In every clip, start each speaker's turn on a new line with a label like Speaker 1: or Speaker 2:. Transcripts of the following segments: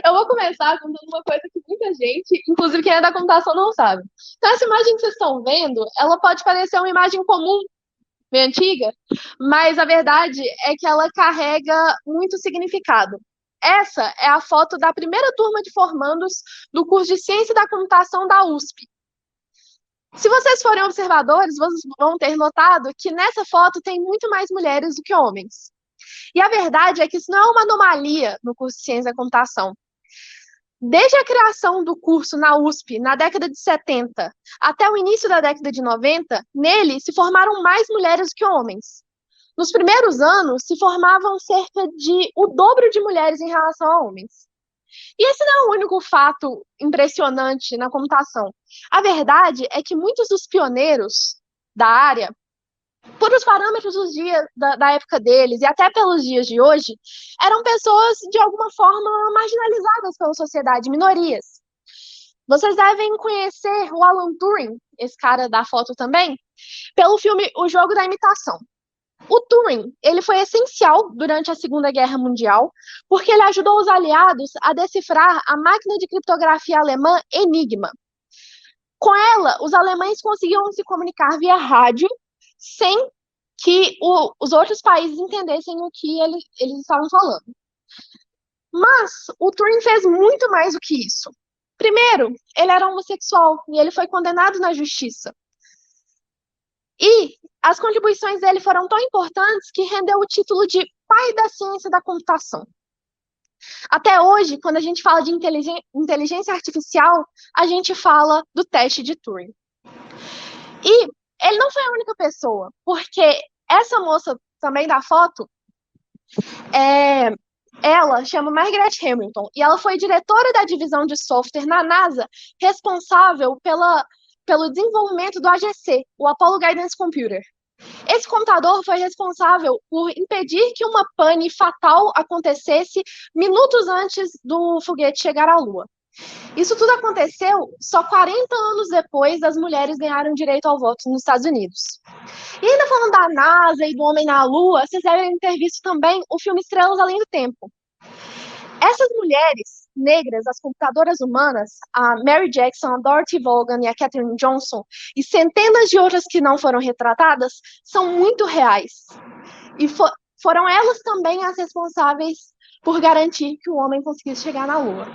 Speaker 1: Eu vou começar contando uma coisa que muita gente, inclusive quem é da computação, não sabe. Então, essa imagem que vocês estão vendo, ela pode parecer uma imagem comum, bem antiga, mas a verdade é que ela carrega muito significado. Essa é a foto da primeira turma de formandos do curso de Ciência da Computação da USP. Se vocês forem observadores, vocês vão ter notado que nessa foto tem muito mais mulheres do que homens. E a verdade é que isso não é uma anomalia no curso de Ciência da Computação. Desde a criação do curso na USP, na década de 70, até o início da década de 90, nele se formaram mais mulheres do que homens. Nos primeiros anos, se formavam cerca de o dobro de mulheres em relação a homens. E esse não é o único fato impressionante na computação. A verdade é que muitos dos pioneiros da área, por os parâmetros dos dias, da época deles e até pelos dias de hoje, eram pessoas de alguma forma marginalizadas pela sociedade, minorias. Vocês devem conhecer o Alan Turing, esse cara da foto também, pelo filme O Jogo da Imitação. O Turing, ele foi essencial durante a Segunda Guerra Mundial, porque ele ajudou os aliados a decifrar a máquina de criptografia alemã Enigma. Com ela, os alemães conseguiam se comunicar via rádio sem que os outros países entendessem o que eles estavam falando. Mas o Turing fez muito mais do que isso. Primeiro, ele era homossexual e ele foi condenado na justiça. E as contribuições dele foram tão importantes que rendeu o título de pai da ciência da computação. Até hoje, quando a gente fala de inteligência artificial, a gente fala do teste de Turing. E ele não foi a única pessoa, porque essa moça também da foto, ela chama Margaret Hamilton, e ela foi diretora da divisão de software na NASA, responsável pelo desenvolvimento do AGC, o Apollo Guidance Computer. Esse computador foi responsável por impedir que uma pane fatal acontecesse minutos antes do foguete chegar à Lua. Isso tudo aconteceu só 40 anos depois das mulheres ganharem direito ao voto nos Estados Unidos. E ainda falando da NASA e do Homem na Lua, vocês devem ter visto também o filme Estrelas Além do Tempo. Essas mulheres negras, as computadoras humanas, a Mary Jackson, a Dorothy Vaughan e a Katherine Johnson, e centenas de outras que não foram retratadas, são muito reais. E foram elas também as responsáveis por garantir que o homem conseguisse chegar na Lua.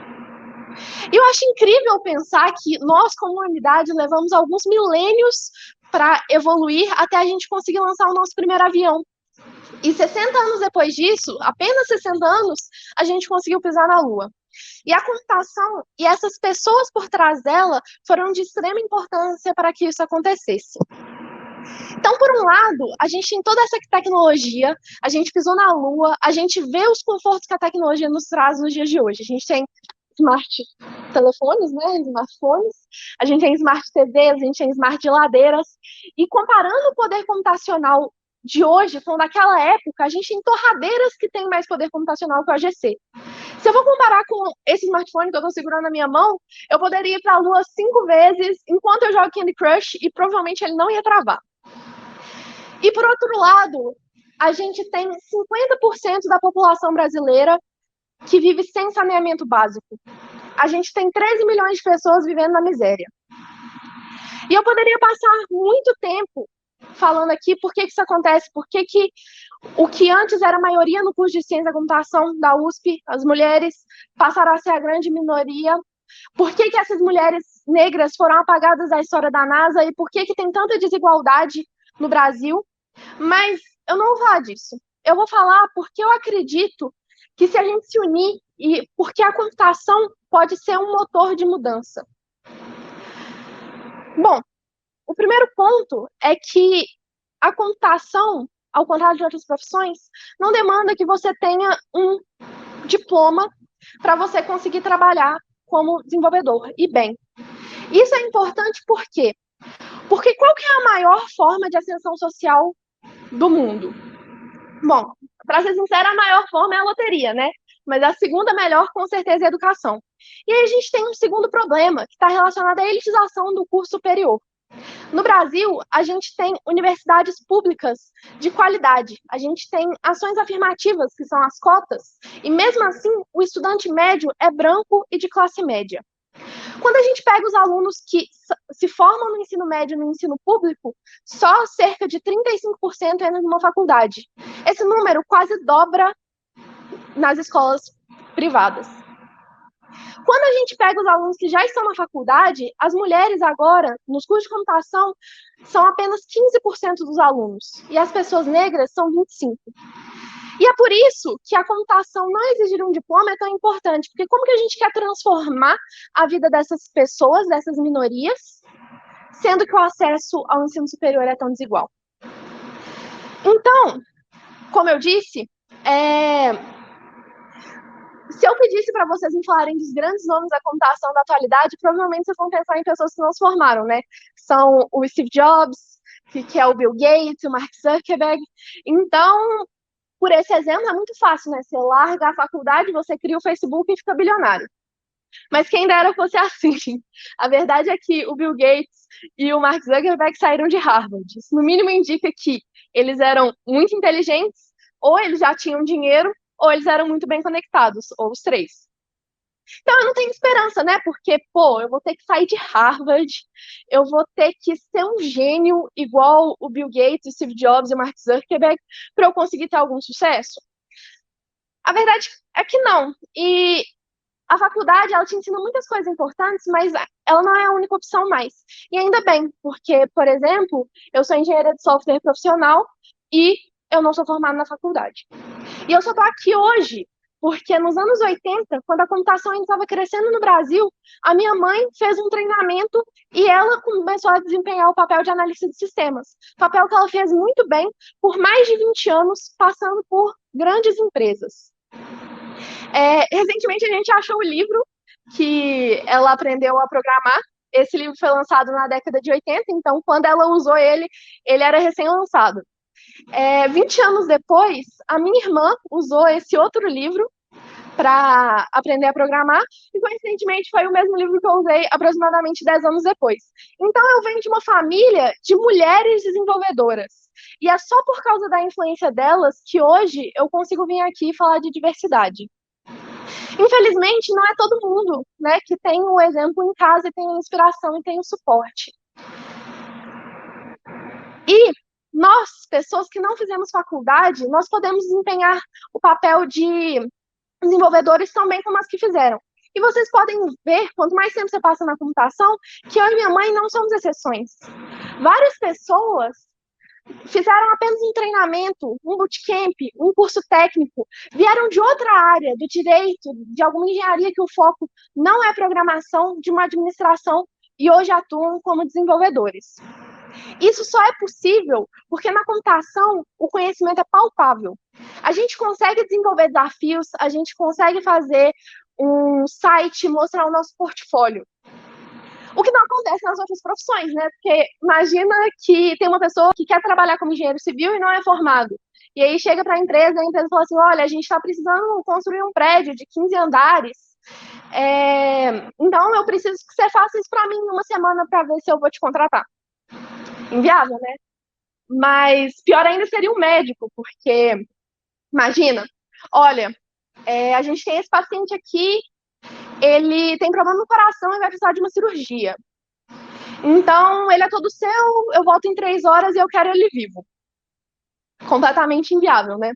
Speaker 1: E eu acho incrível pensar que nós, como humanidade, levamos alguns milênios para evoluir até a gente conseguir lançar o nosso primeiro avião. E 60 anos depois disso, apenas 60 anos, a gente conseguiu pisar na Lua. E a computação e essas pessoas por trás dela foram de extrema importância para que isso acontecesse. Então, por um lado, a gente tem toda essa tecnologia, a gente pisou na Lua, a gente vê os confortos que a tecnologia nos traz nos dias de hoje. A gente tem smart telefones, né, smartphones, a gente tem smart TVs, a gente tem smart geladeiras, e comparando o poder computacional de hoje com daquela época, a gente tem torradeiras que têm mais poder computacional que o AGC. Se eu vou comparar com esse smartphone que eu estou segurando na minha mão, eu poderia ir para a Lua 5 vezes enquanto eu jogo Candy Crush e provavelmente ele não ia travar. E por outro lado, a gente tem 50% da população brasileira que vive sem saneamento básico. A gente tem 13 milhões de pessoas vivendo na miséria. E eu poderia passar muito tempo falando aqui por que isso acontece, por que o que antes era a maioria no curso de ciência da computação da USP, as mulheres, passaram a ser a grande minoria, por que essas mulheres negras foram apagadas da história da NASA e por que tem tanta desigualdade no Brasil. Mas eu não vou falar disso. Eu vou falar porque eu acredito que se a gente se unir, e porque a computação pode ser um motor de mudança. Bom, o primeiro ponto é que a computação, ao contrário de outras profissões, não demanda que você tenha um diploma para você conseguir trabalhar como desenvolvedor. E bem, isso é importante por quê? Porque qual que é a maior forma de ascensão social do mundo? Bom, para ser sincera, a maior forma é a loteria, né? Mas a segunda melhor, com certeza, é a educação. E aí a gente tem um segundo problema, que está relacionado à elitização do curso superior. No Brasil, a gente tem universidades públicas de qualidade, a gente tem ações afirmativas, que são as cotas, e mesmo assim, o estudante médio é branco e de classe média. Quando a gente pega os alunos que se formam no ensino médio e no ensino público, só cerca de 35% entram numa faculdade. Esse número quase dobra nas escolas privadas. Quando a gente pega os alunos que já estão na faculdade, as mulheres agora, nos cursos de computação, são apenas 15% dos alunos, e as pessoas negras são 25%. E é por isso que a computação não exigir um diploma é tão importante, porque como que a gente quer transformar a vida dessas pessoas, dessas minorias, sendo que o acesso ao ensino superior é tão desigual? Então, como eu disse, se eu pedisse para vocês me falarem dos grandes nomes da computação da atualidade, provavelmente vocês vão pensar em pessoas que não se formaram, né? São o Steve Jobs, que é o Bill Gates, o Mark Zuckerberg. Então, por esse exemplo, é muito fácil, né? Você larga a faculdade, você cria o Facebook e fica bilionário. Mas quem dera fosse assim. A verdade é que o Bill Gates e o Mark Zuckerberg saíram de Harvard. Isso, no mínimo, indica que eles eram muito inteligentes, ou eles já tinham dinheiro, ou eles eram muito bem conectados, ou os três. Então, eu não tenho esperança, né? Porque, pô, eu vou ter que sair de Harvard, eu vou ter que ser um gênio igual o Bill Gates, o Steve Jobs e o Mark Zuckerberg para eu conseguir ter algum sucesso? A verdade é que não. E a faculdade, ela te ensina muitas coisas importantes, mas ela não é a única opção mais. E ainda bem, porque, por exemplo, eu sou engenheira de software profissional e eu não sou formada na faculdade. E eu só estou aqui hoje porque nos anos 80, quando a computação ainda estava crescendo no Brasil, a minha mãe fez um treinamento e ela começou a desempenhar o papel de analista de sistemas. Papel que ela fez muito bem por mais de 20 anos, passando por grandes empresas. Recentemente a gente achou o livro que ela aprendeu a programar. Esse livro foi lançado na década de 80, então quando ela usou ele era recém-lançado. 20 anos depois, a minha irmã usou esse outro livro para aprender a programar, e coincidentemente foi o mesmo livro que eu usei aproximadamente 10 anos depois. Então eu venho de uma família de mulheres desenvolvedoras, e é só por causa da influência delas que hoje eu consigo vir aqui e falar de diversidade. Infelizmente, não é todo mundo, né, que tem o exemplo em casa e tem a inspiração e tem o suporte. E nós, pessoas que não fizemos faculdade, nós podemos desempenhar o papel de desenvolvedores tão bem como as que fizeram. E vocês podem ver, quanto mais tempo você passa na computação, que eu e minha mãe não somos exceções. Várias pessoas fizeram apenas um treinamento, um bootcamp, um curso técnico, vieram de outra área, do direito, de alguma engenharia que o foco não é programação, de uma administração, e hoje atuam como desenvolvedores. Isso só é possível porque na computação o conhecimento é palpável. A gente consegue desenvolver desafios, a gente consegue fazer um site, mostrar o nosso portfólio. O que não acontece nas outras profissões, né? Porque imagina que tem uma pessoa que quer trabalhar como engenheiro civil e não é formado. E aí chega para a empresa fala assim, olha, a gente está precisando construir um prédio de 15 andares, então eu preciso que você faça isso para mim em uma semana para ver se eu vou te contratar. Inviável, né? Mas pior ainda seria um médico, porque, imagina, olha, a gente tem esse paciente aqui, ele tem problema no coração e vai precisar de uma cirurgia. Então, ele é todo seu, eu volto em 3 horas e eu quero ele vivo. Completamente inviável, né?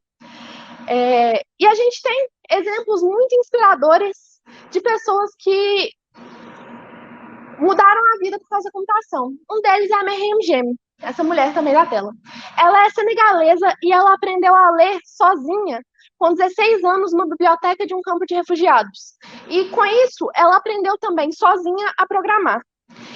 Speaker 1: E a gente tem exemplos muito inspiradores de pessoas que mudaram a vida por causa da computação. Um deles é a Maryam Gem, essa mulher também da tela. Ela é senegalesa e ela aprendeu a ler sozinha com 16 anos numa biblioteca de um campo de refugiados. E com isso, ela aprendeu também sozinha a programar.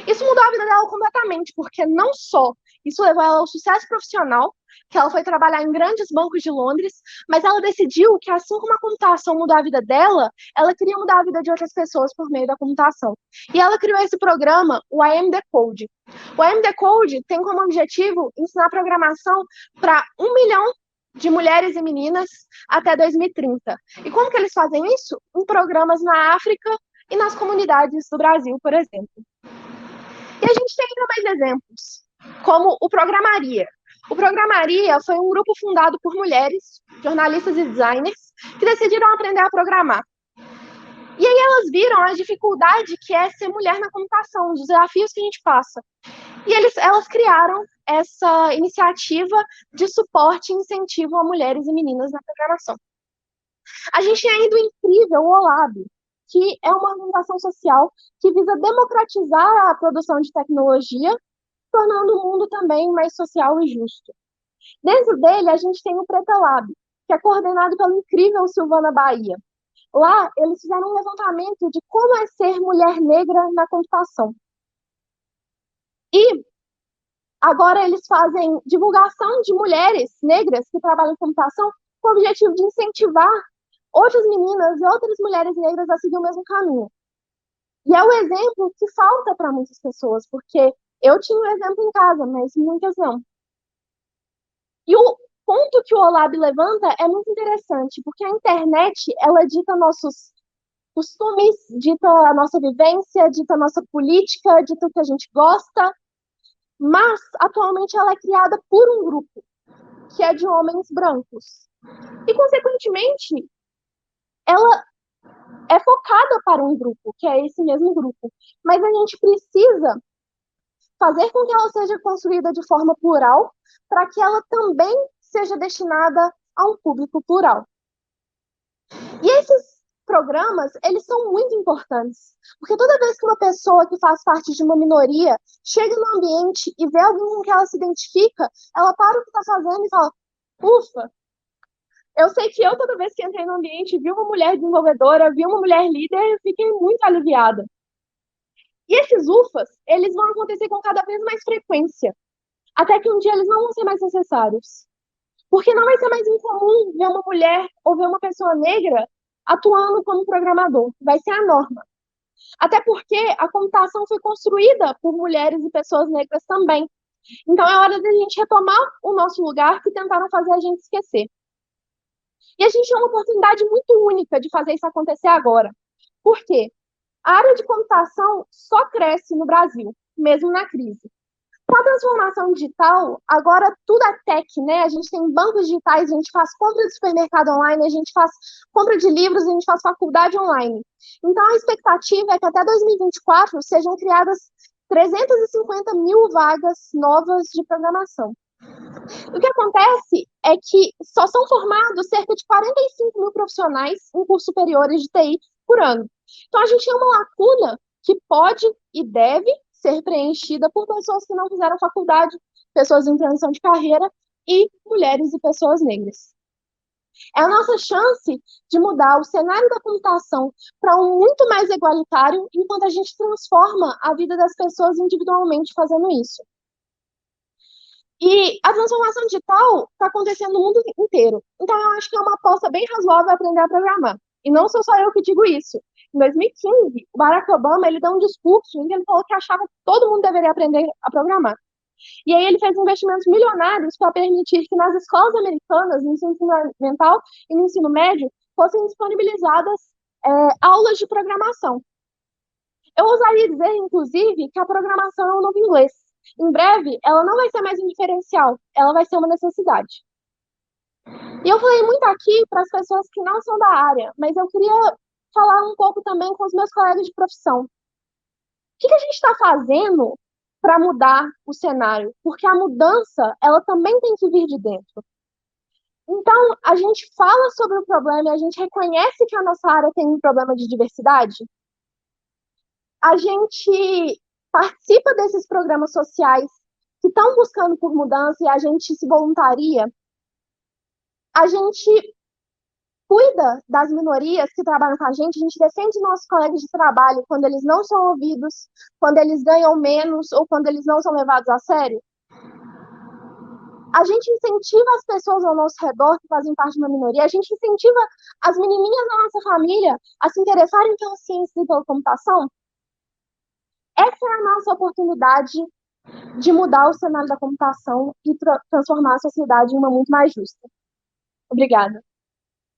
Speaker 1: Isso mudou a vida dela completamente, porque não só isso levou ela ao sucesso profissional, que ela foi trabalhar em grandes bancos de Londres, mas ela decidiu que, assim como a computação mudou a vida dela, ela queria mudar a vida de outras pessoas por meio da computação. E ela criou esse programa, o I Am Decode. O I Am Decode tem como objetivo ensinar programação para 1 milhão de mulheres e meninas até 2030. E como que eles fazem isso? Em programas na África e nas comunidades do Brasil, por exemplo. E a gente tem ainda mais exemplos. como o Programaria. O Programaria foi um grupo fundado por mulheres, jornalistas e designers, que decidiram aprender a programar. E aí elas viram a dificuldade que é ser mulher na computação, os desafios que a gente passa. E elas criaram essa iniciativa de suporte e incentivo a mulheres e meninas na programação. A gente tem ainda o incrível OLAB, que é uma organização social que visa democratizar a produção de tecnologia, tornando o mundo também mais social e justo. Dentro dele, a gente tem o Preta Lab, que é coordenado pela incrível Silvana Bahia. Lá, eles fizeram um levantamento de como é ser mulher negra na computação. E agora eles fazem divulgação de mulheres negras que trabalham em computação com o objetivo de incentivar outras meninas e outras mulheres negras a seguir o mesmo caminho. E é o exemplo que falta para muitas pessoas, porque eu tinha um exemplo em casa, mas muitas não. E o ponto que o Olab levanta é muito interessante, porque a internet, ela dita nossos costumes, dita a nossa vivência, dita a nossa política, dita o que a gente gosta, mas atualmente ela é criada por um grupo, que é de homens brancos. E, consequentemente, ela é focada para um grupo, que é esse mesmo grupo. Mas a gente precisa fazer com que ela seja construída de forma plural, para que ela também seja destinada a um público plural. E esses programas, eles são muito importantes, porque toda vez que uma pessoa que faz parte de uma minoria chega no ambiente e vê alguém com que ela se identifica, ela para o que está fazendo e fala, ufa, eu sei que eu, toda vez que entrei no ambiente, vi uma mulher desenvolvedora, vi uma mulher líder, eu fiquei muito aliviada. E esses ufas, eles vão acontecer com cada vez mais frequência, até que um dia eles não vão ser mais necessários. Porque não vai ser mais incomum ver uma mulher ou ver uma pessoa negra atuando como programador. Vai ser a norma. Até porque a computação foi construída por mulheres e pessoas negras também. Então é hora de a gente retomar o nosso lugar que tentaram fazer a gente esquecer. E a gente tem uma oportunidade muito única de fazer isso acontecer agora. Por quê? A área de computação só cresce no Brasil, mesmo na crise. Com a transformação digital, agora tudo é tech, né? A gente tem bancos digitais, a gente faz compra de supermercado online, a gente faz compra de livros, a gente faz faculdade online. Então, a expectativa é que até 2024 sejam criadas 350 mil vagas novas de programação. O que acontece é que só são formados cerca de 45 mil profissionais em cursos superiores de TI por ano. Então, a gente tem uma lacuna que pode e deve ser preenchida por pessoas que não fizeram faculdade, pessoas em transição de carreira e mulheres e pessoas negras. É a nossa chance de mudar o cenário da computação para um muito mais igualitário, enquanto a gente transforma a vida das pessoas individualmente fazendo isso. E a transformação digital está acontecendo no mundo inteiro. Então, eu acho que é uma aposta bem razoável aprender a programar. E não sou só eu que digo isso. Em 2015, o Barack Obama ele deu um discurso em que ele falou que achava que todo mundo deveria aprender a programar. E aí ele fez investimentos milionários para permitir que nas escolas americanas, no ensino fundamental e no ensino médio, fossem disponibilizadas aulas de programação. Eu ousaria dizer, inclusive, que a programação é o novo inglês. Em breve, ela não vai ser mais um diferencial, ela vai ser uma necessidade. E eu falei muito aqui para as pessoas que não são da área, mas eu queria falar um pouco também com os meus colegas de profissão. O que a gente está fazendo para mudar o cenário? Porque a mudança, ela também tem que vir de dentro. Então, a gente fala sobre o problema e a gente reconhece que a nossa área tem um problema de diversidade. A gente participa desses programas sociais que estão buscando por mudança e a gente se voluntaria. A gente cuida das minorias que trabalham com a gente defende nossos colegas de trabalho quando eles não são ouvidos, quando eles ganham menos ou quando eles não são levados a sério. A gente incentiva as pessoas ao nosso redor que fazem parte de uma minoria, a gente incentiva as menininhas da nossa família a se interessarem pela ciência e pela computação. Essa é a nossa oportunidade de mudar o cenário da computação e transformar a sociedade em uma muito mais justa. Obrigada.